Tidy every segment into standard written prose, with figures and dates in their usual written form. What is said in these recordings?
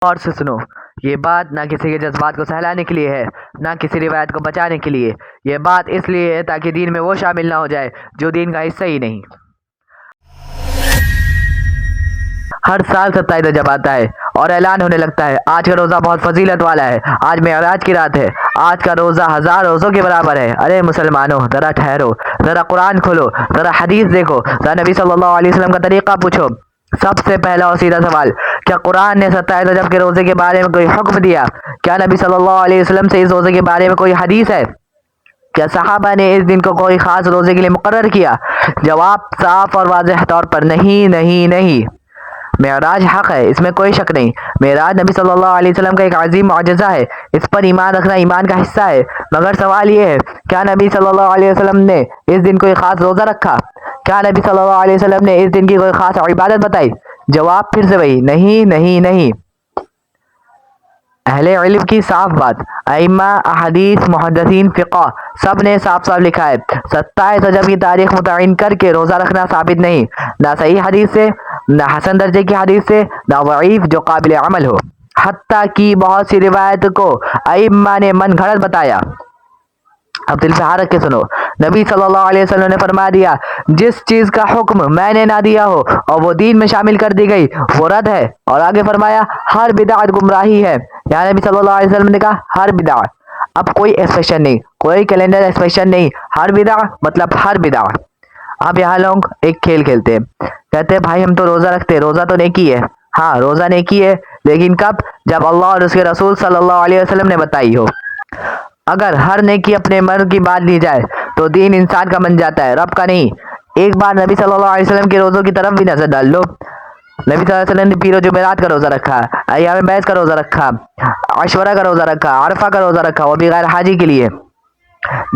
اور سے سنو، یہ بات نہ کسی کے جذبات کو سہلانے کے لیے ہے، نہ کسی روایت کو بچانے کے لیے، یہ بات اس لیے ہے تاکہ دین میں وہ شامل نہ ہو جائے جو دین کا حصہ ہی نہیں۔ ہر سال 27 رجب آتا ہے اور اعلان ہونے لگتا ہے آج کا روزہ بہت فضیلت والا ہے، آج معراج کی رات ہے، آج کا روزہ 1000 روزوں کے برابر ہے۔ ارے مسلمانوں، ذرا ٹھہرو، ذرا قرآن کھولو، ذرا حدیث دیکھو، ذرا نبی صلی اللہ علیہ وسلم کا طریقہ پوچھو۔ سب سے پہلا اور سیدھا سوال، کیا قرآن نے 27 رجب کے روزے کے بارے میں کوئی حکم دیا؟ کیا نبی صلی اللہ علیہ وسلم سے اس روزے کے بارے میں کوئی حدیث ہے؟ کیا صحابہ نے اس دن کو کوئی خاص روزے کے لیے مقرر کیا؟ جواب صاف اور واضح طور پر نہیں، نہیں، نہیں۔ معراج حق ہے، اس میں کوئی شک نہیں۔ معراج نبی صلی اللہ علیہ وسلم کا ایک عظیم معجزہ ہے، اس پر ایمان رکھنا ایمان کا حصہ ہے۔ مگر سوال یہ ہے، کیا نبی صلی اللہ علیہ وسلم نے اس دن کوئی خاص روزہ رکھا؟ کیا نبی صلی اللہ علیہ وسلم نے اس دن کی کوئی خاص عبادت بتائی؟ جواب پھر سے وہی، نہیں، نہیں، نہیں۔ اہل علم کی صاف بات، ائمہ احادیث، محدثین، فقہ، سب نے صاف صاف لکھا ہے 27 رجب کی تاریخ متعین کر کے روزہ رکھنا ثابت نہیں، نہ صحیح حدیث سے، نہ حسن درجے کی حدیث سے، نہ ضعیف جو قابل عمل ہو۔ حتیٰ کہ بہت سی روایت کو ائمہ نے من گھڑت بتایا۔ اب دل پہ ہاتھ رکھ کے سنو، نبی صلی اللہ علیہ وسلم نے فرما دیا، جس چیز کا حکم میں نے نہ دیا ہو اور وہ دین میں شامل کر دی گئی وہ رد ہے، اور آگے فرمایا ہر بدعت گمراہی ہے۔ یعنی نبی صلی اللہ علیہ وسلم نے کہا ہر بدعت، اب کوئی ایکسپریشن نہیں، کوئی کیلنڈر ایکسپریشن نہیں، ہر بدعت مطلب ہر بدعت۔ اب یہاں لوگ ایک کھیل کھیلتے ہیں، کہتے ہیں بھائی ہم تو روزہ رکھتے ہیں، روزہ تو نیکی ہے۔ ہاں روزہ نیکی ہے، لیکن کب؟ جب اللہ اور اس کے رسول صلی اللہ علیہ وسلم نے بتائی ہو۔ اگر ہر نیکی اپنے مرض کی بات لی جائے تو دین انسان کا بن جاتا ہے، رب کا نہیں۔ ایک بار نبی صلی اللہ علیہ وسلم کے روزوں کی طرف بھی نظر ڈال لو۔ نبی صلی اللہ علیہ وسلم نے پیر و جمعرات کا روزہ رکھا، ایام بیس کا روزہ رکھا، عاشورہ کا روزہ رکھا، عرفہ کا روزہ رکھا، وہ بھی غیر حاجی کے لیے۔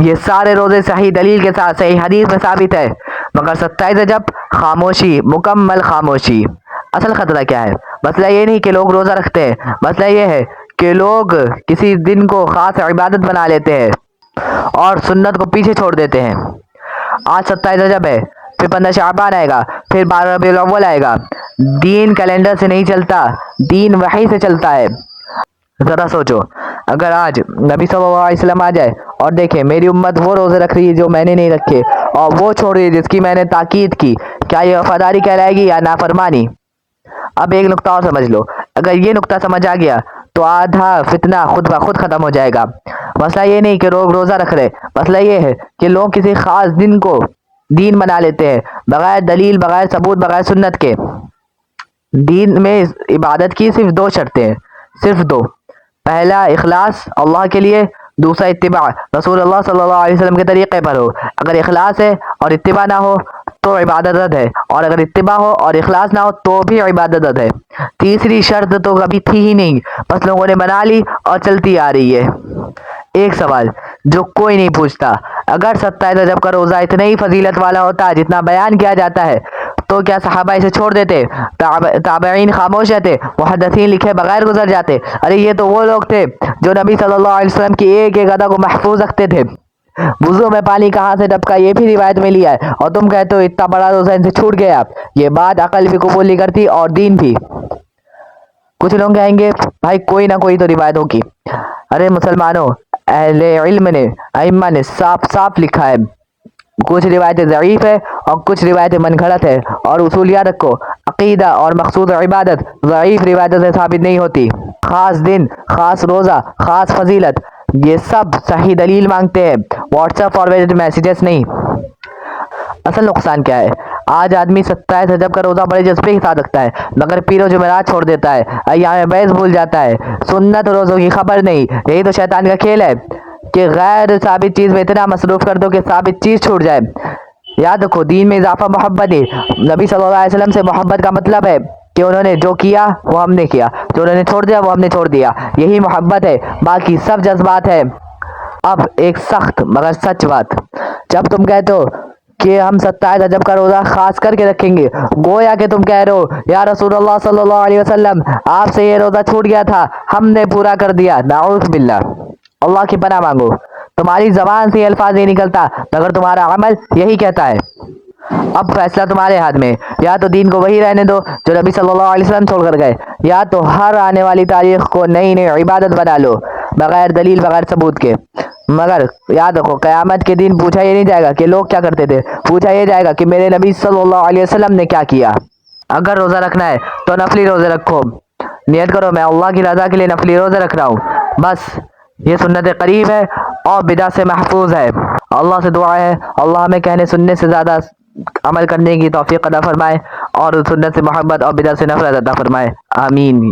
یہ سارے روزے صحیح دلیل کے ساتھ صحیح حدیث میں ثابت ہے۔ مگر 27 رجب خاموشی، مکمل خاموشی۔ اصل خطرہ کیا ہے؟ مسئلہ یہ نہیں کہ لوگ روزہ رکھتے ہیں، مسئلہ یہ ہے کہ لوگ کسی دن کو خاص عبادت بنا لیتے ہیں اور سنت کو پیچھے چھوڑ دیتے ہیں۔ آج 27 رجب ہے، پھر 15 شعبان آئے گا، پھر 12 ربیع الاول آئے گا۔ دین کیلنڈر سے نہیں چلتا، دین وحی سے چلتا ہے۔ ذرا سوچو، اگر آج نبی صلی اللہ علیہ وسلم آ جائے اور دیکھے میری امت وہ روزے رکھ رہی ہے جو میں نے نہیں رکھے، اور وہ چھوڑ رہی ہے جس کی میں نے تاکید کی، کیا یہ وفاداری کہلائے گی یا نافرمانی؟ اب ایک نقطہ اور سمجھ لو، اگر یہ نقطہ سمجھ آ گیا تو آدھا فتنہ خود بخود ختم ہو جائے گا۔ مسئلہ یہ نہیں کہ لوگ روزہ رکھ رہے، مسئلہ یہ ہے کہ لوگ کسی خاص دن کو دین بنا لیتے ہیں، بغیر دلیل، بغیر ثبوت، بغیر سنت کے۔ دین میں عبادت کی صرف 2 شرطیں ہیں، صرف 2۔ پہلا اخلاص اللہ کے لیے، دوسرا اتباع رسول اللہ صلی اللہ علیہ وسلم کے طریقے پر ہو۔ اگر اخلاص ہے اور اتباع نہ ہو تو عبادت رد ہے، اور اگر اتباع ہو اور اخلاص نہ ہو تو بھی عبادت رد ہے۔ تیسری شرط تو کبھی تھی ہی نہیں، بس لوگوں نے بنا لی اور چلتی آ رہی ہے۔ ایک سوال جو کوئی نہیں پوچھتا، اگر 27 رجب کا روزہ اتنا ہی فضیلت والا ہوتا جتنا بیان کیا جاتا ہے تو کیا صحابہ اسے چھوڑ دیتے؟ تابعین خاموش رہتے؟ محدثین لکھے بغیر گزر جاتے؟ ارے یہ تو وہ لوگ تھے جو نبی صلی اللہ علیہ وسلم کی ایک ایک ادا کو محفوظ رکھتے تھے۔ وضو میں پانی کہاں سے ٹپکا یہ بھی روایت میں لیا ہے، اور تم کہتے ہو اتنا بڑا روزہ ان سے چھوٹ گیا۔ یہ بات عقل بھی قبول نہیں کرتی اور دین بھی۔ کچھ لوگ کہیں گے بھائی کوئی نہ کوئی تو روایت ہوگی۔ ارے مسلمانوں، اہل علم نے، ائمہ نے صاف صاف لکھا ہے، کچھ روایتیں ضعیف ہے اور کچھ روایتیں من گھڑت ہے، اور اصول یاد رکھو، عقیدہ اور مقصود عبادت ضعیف روایتوں سے ثابت نہیں ہوتی۔ خاص دن، خاص روزہ، خاص فضیلت، یہ سب صحیح دلیل مانگتے ہیں، واٹس ایپ فارورڈ میسیجز نہیں۔ اصل نقصان کیا ہے؟ آج آدمی 27 رجب کا روزہ بڑے جذبے کے ساتھ رکھتا ہے، مگر پیر و جمعرات چھوڑ دیتا ہے، ایام بیس بھول جاتا ہے، سنت روزوں کی خبر نہیں۔ یہی تو شیطان کا کھیل ہے کہ غیر ثابت چیز میں اتنا مصروف کر دو کہ ثابت چیز چھوٹ جائے۔ یاد رکھو، دین میں اضافہ محبت ہے۔ نبی صلی اللہ علیہ وسلم سے محبت کا مطلب ہے کہ انہوں نے جو کیا وہ ہم نے کیا، جو انہوں نے چھوڑ دیا وہ ہم نے چھوڑ دیا، یہی محبت ہے، باقی سب جذبات ہے۔ اب ایک سخت مگر سچ بات، جب تم کہتے ہو کہ ہم 27 رجب کا روزہ خاص کر کے رکھیں گے، گویا کہ تم کہہ رہے ہو یا رسول اللہ صلی اللہ علیہ وسلم آپ سے یہ روزہ چھوٹ گیا تھا، ہم نے پورا کر دیا۔ نعوذ باللہ، اللہ کی پناہ مانگو۔ تمہاری زبان سے یہ الفاظ نہیں نکلتا مگر تمہارا عمل یہی کہتا ہے۔ اب فیصلہ تمہارے ہاتھ میں، یا تو دین کو وہی رہنے دو جو نبی صلی اللہ علیہ وسلم چھوڑ کر گئے، یا تو ہر آنے والی تاریخ کو نئی نئی عبادت بنا لو بغیر دلیل بغیر ثبوت کے۔ مگر یاد رکھو قیامت کے دن پوچھا یہ نہیں جائے گا کہ لوگ کیا کرتے تھے، پوچھا یہ جائے گا کہ میرے نبی صلی اللہ علیہ وسلم نے کیا کیا۔ اگر روزہ رکھنا ہے تو نفلی روزے رکھو، نیت کرو میں اللہ کی رضا کے لیے نفلی روزے رکھ رہا ہوں، بس یہ سنت قریب ہے اور بدعت سے محفوظ ہے۔ اللہ سے دعا ہے اللہ ہمیں کہنے سننے سے زیادہ عمل کرنے کی توفیق عطا فرمائے اور سنت سے محبت اور بدعت سے نفرت عطا فرمائے، آمین۔